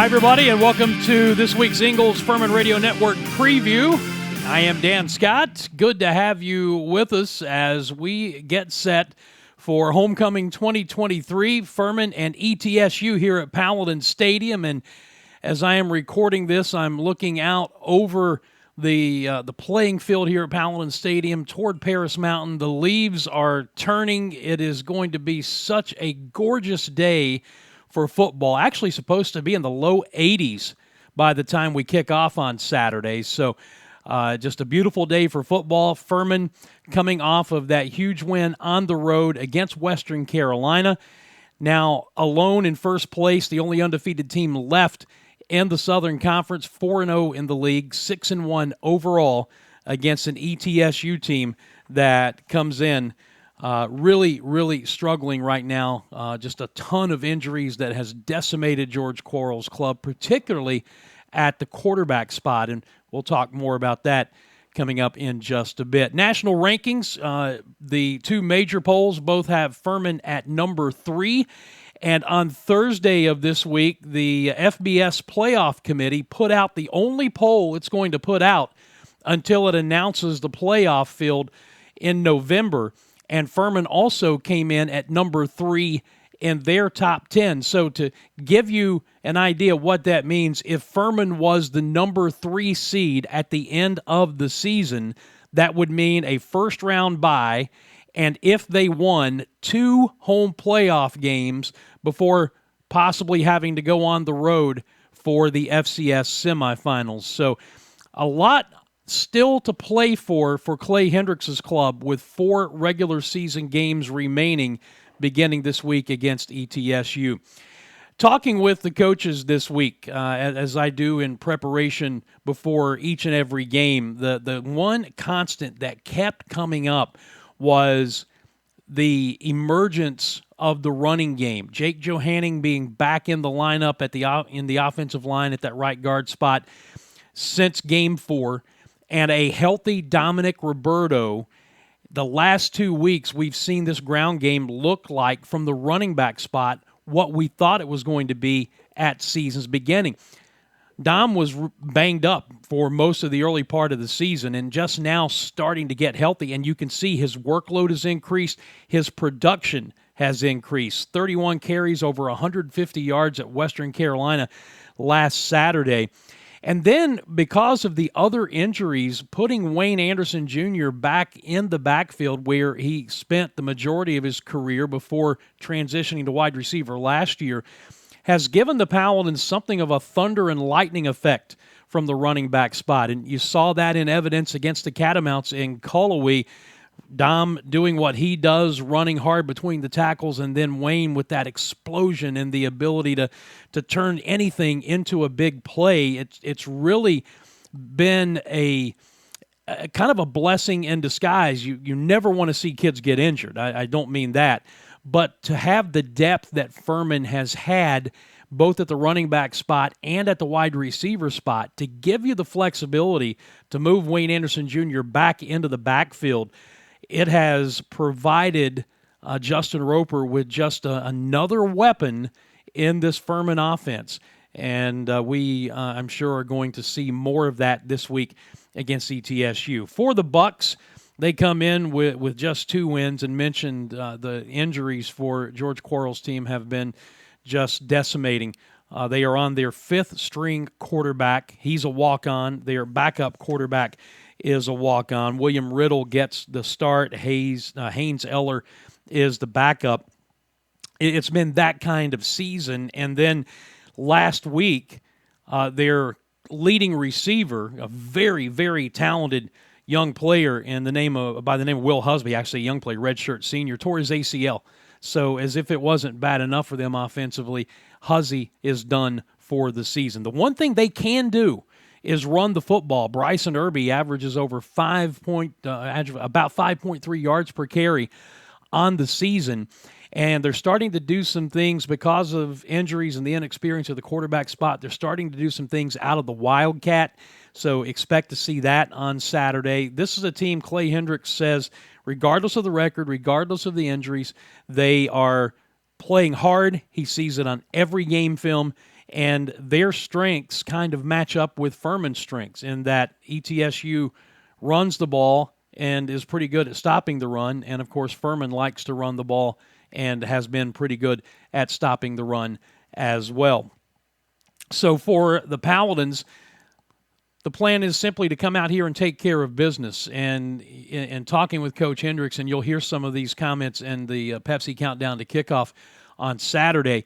everybody, and welcome to this week's Ingles Furman Radio Network preview. I am Dan Scott. Good to have you with us as we get set for Homecoming 2023, Furman and ETSU here at Paladins Stadium. And as I am recording this, I'm looking out over the playing field here at Paladins Stadium toward Paris Mountain. The leaves are turning. It is going to be such a gorgeous day for football. Actually supposed to be in the low 80s by the time we kick off on Saturday. So just a beautiful day for football. Furman coming off of that huge win on the road against Western Carolina. Now alone in first place, the only undefeated team left in the Southern Conference, 4-0 in the league, 6-1 overall against an ETSU team that comes in really struggling right now. Just a ton of injuries that has decimated George Quarles' club, particularly at the quarterback spot, and we'll talk more about that coming up in just a bit. National rankings, the two major polls both have Furman at number 3, and on Thursday of this week, the FBS Playoff Committee put out the only poll it's going to put out until it announces the playoff field in November, and Furman also came in at number 3 in their top 10. So to give you an idea what that means, if Furman was the number 3 seed at the end of the season, that would mean a first-round bye, and if they won 2 home playoff games before possibly having to go on the road for the FCS semifinals. So a lot still to play for Clay Hendricks' club with 4 regular season games remaining beginning this week against ETSU. Talking with the coaches this week, as I do in preparation before each and every game, the one constant that kept coming up was the emergence of the running game. Jake Johanning being back in the lineup in the offensive line at that right guard spot since Game 4, and a healthy Dominic Roberto. The last 2 weeks, we've seen this ground game look like, from the running back spot, what we thought it was going to be at season's beginning. Dom was banged up for most of the early part of the season and just now starting to get healthy, and you can see his workload has increased, his production has increased. 31 carries, over 150 yards at Western Carolina last Saturday. And then, because of the other injuries, putting Wayne Anderson Jr. back in the backfield where he spent the majority of his career before transitioning to wide receiver last year, has given the Paladins something of a thunder and lightning effect from the running back spot. And you saw that in evidence against the Catamounts in Cullowhee. Dom doing what he does, running hard between the tackles, and then Wayne with that explosion and the ability to turn anything into a big play. It's really been a kind of a blessing in disguise. You never want to see kids get injured. I don't mean that. But to have the depth that Furman has had, both at the running back spot and at the wide receiver spot, to give you the flexibility to move Wayne Anderson Jr. back into the backfield, it has provided Justin Roper with just another weapon in this Furman offense. And we, I'm sure, are going to see more of that this week against ETSU. For the Bucks, they come in with just 2 wins, and mentioned the injuries for George Quarles' team have been just decimating. They are on their 5th-string quarterback. He's a walk-on. Their backup quarterback is a walk-on. William Riddle gets the start. Haynes Eller is the backup. It's been that kind of season. And then last week, their leading receiver, a very, very talented young player by the name of Will Husby, actually a young player, redshirt senior, tore his ACL. So as if it wasn't bad enough for them offensively, Huzzy is done for the season. The one thing they can do is run the football. Bryson Irby averages over about 5.3 yards per carry on the season, and they're starting to do some things because of injuries and the inexperience of the quarterback spot. They're starting to do some things out of the Wildcat, so expect to see that on Saturday. This is a team, Clay Hendricks says, regardless of the record, regardless of the injuries, they are playing hard. He sees it on every game film, And their strengths kind of match up with Furman's strengths in that ETSU runs the ball and is pretty good at stopping the run. And, of course, Furman likes to run the ball and has been pretty good at stopping the run as well. So for the Paladins, the plan is simply to come out here and take care of business. And in talking with Coach Hendricks, and you'll hear some of these comments in the Pepsi Countdown to Kickoff on Saturday,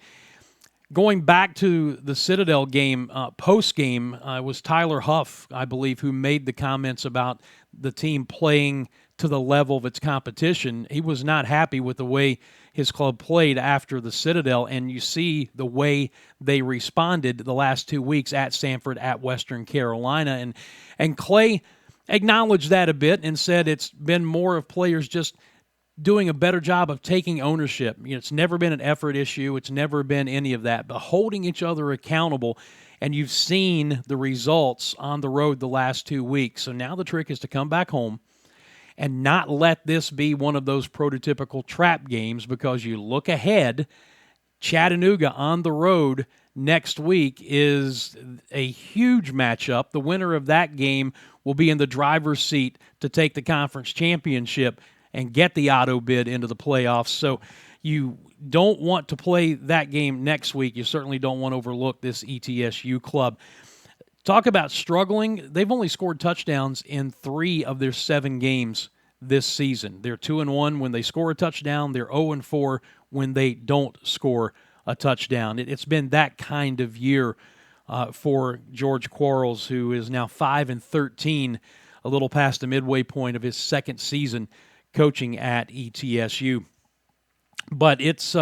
going back to the Citadel game, post-game, it was Tyler Huff, I believe, who made the comments about the team playing to the level of its competition. He was not happy with the way his club played after the Citadel, and you see the way they responded the last 2 weeks at Samford, at Western Carolina. And Clay acknowledged that a bit and said it's been more of players just doing a better job of taking ownership. It's never been an effort issue. It's never been any of that, but holding each other accountable. And you've seen the results on the road the last 2 weeks. So now the trick is to come back home and not let this be one of those prototypical trap games, because you look ahead, Chattanooga on the road next week is a huge matchup. The winner of that game will be in the driver's seat to take the conference championship and get the auto bid into the playoffs. So you don't want to play that game next week. You certainly don't want to overlook this ETSU club. Talk about struggling. They've only scored touchdowns in 3 of their 7 games this season. They're 2-1 when they score a touchdown. They're 0-4 when they don't score a touchdown. It's been that kind of year for George Quarles, who is now 5-13, a little past the midway point of his second season coaching at ETSU. But it's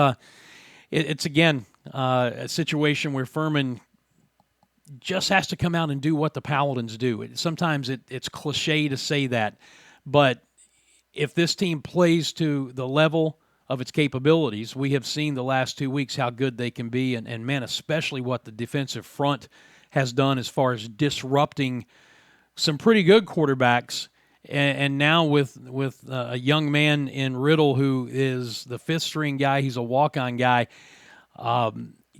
again a situation where Furman just has to come out and do what the Paladins do. Sometimes it's cliche to say that, but if this team plays to the level of its capabilities, we have seen the last 2 weeks how good they can be, and man, especially what the defensive front has done as far as disrupting some pretty good quarterbacks. And now with a young man in Riddle who is the 5th-string guy, he's a walk-on guy.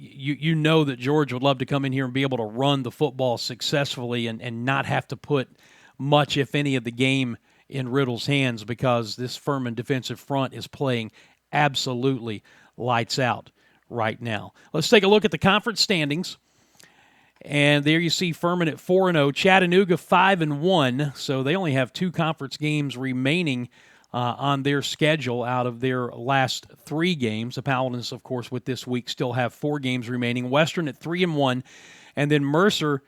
You know that George would love to come in here and be able to run the football successfully and not have to put much, if any, of the game in Riddle's hands, because this Furman defensive front is playing absolutely lights out right now. Let's take a look at the conference standings. And there you see Furman at 4-0, Chattanooga 5-1, so they only have 2 conference games remaining on their schedule out of their last 3 games. The Paladins, of course, with this week still have 4 games remaining. Western at 3-1, and then Mercer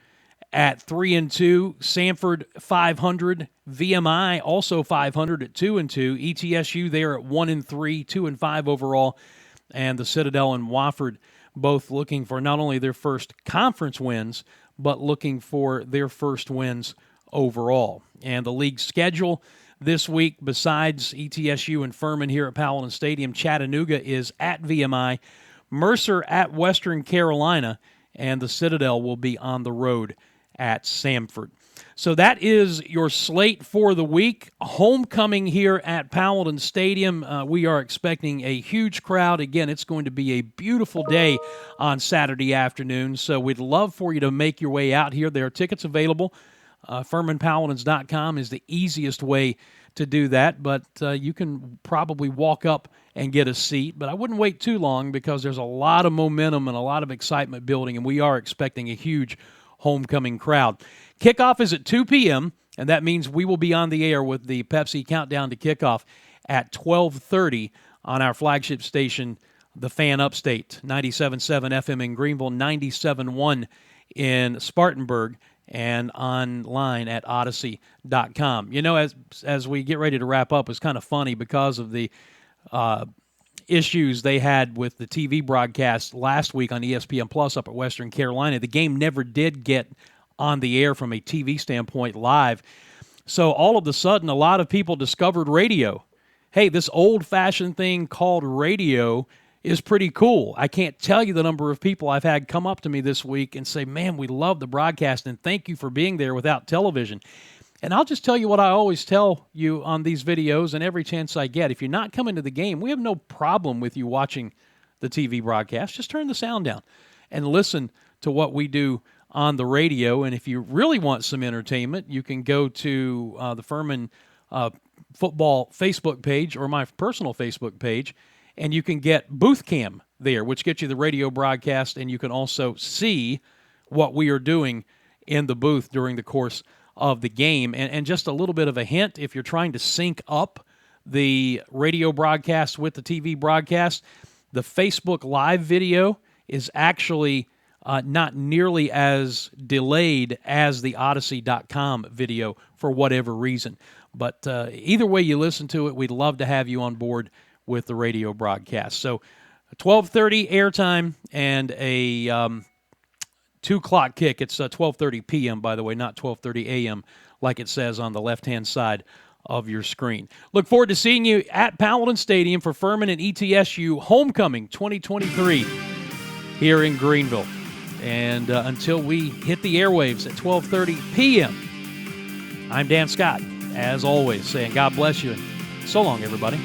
at 3-2, Samford 500, VMI also 500 at 2-2, ETSU there at 1-3, 2-5 overall, and the Citadel and Wofford both looking for not only their first conference wins, but looking for their first wins overall. And the league schedule this week, besides ETSU and Furman here at Paladin Stadium, Chattanooga is at VMI, Mercer at Western Carolina, and the Citadel will be on the road at Samford. So that is your slate for the week. Homecoming here at Paladin Stadium. We are expecting a huge crowd. Again, it's going to be a beautiful day on Saturday afternoon, so we'd love for you to make your way out here. There are tickets available. FurmanPaladins.com is the easiest way to do that, but you can probably walk up and get a seat. But I wouldn't wait too long, because there's a lot of momentum and a lot of excitement building, and we are expecting a huge homecoming crowd. Kickoff is at 2 p.m., and that means we will be on the air with the Pepsi Countdown to Kickoff at 12:30 on our flagship station, The Fan Upstate, 97.7 FM in Greenville, 97.1 in Spartanburg, and online at Odyssey.com. You know, as we get ready to wrap up, it's kind of funny because of the issues they had with the TV broadcast last week on ESPN Plus up at Western Carolina. The game never did get on the air from a TV standpoint live. So all of a sudden, a lot of people discovered radio. Hey, this old-fashioned thing called radio is pretty cool. I can't tell you the number of people I've had come up to me this week and say, man, we love the broadcast, and thank you for being there without television. And I'll just tell you what I always tell you on these videos and every chance I get. If you're not coming to the game, we have no problem with you watching the TV broadcast. Just turn the sound down and listen to what we do on the radio. And if you really want some entertainment, you can go to the Furman football Facebook page or my personal Facebook page, and you can get Booth Cam there, which gets you the radio broadcast, and you can also see what we are doing in the booth during the course of the game. And just a little bit of a hint, if you're trying to sync up the radio broadcast with the TV broadcast, the Facebook Live video is actually not nearly as delayed as the Odyssey.com video for whatever reason. But either way you listen to it, we'd love to have you on board with the radio broadcast. So 12:30 airtime and a 2 o'clock kick. It's 12:30 p.m., by the way, not 12:30 a.m. like it says on the left-hand side of your screen. Look forward to seeing you at Paladins Stadium for Furman and ETSU Homecoming 2023 here in Greenville. And until we hit the airwaves at 12:30 p.m., I'm Dan Scott, as always, saying God bless you. And so long, everybody.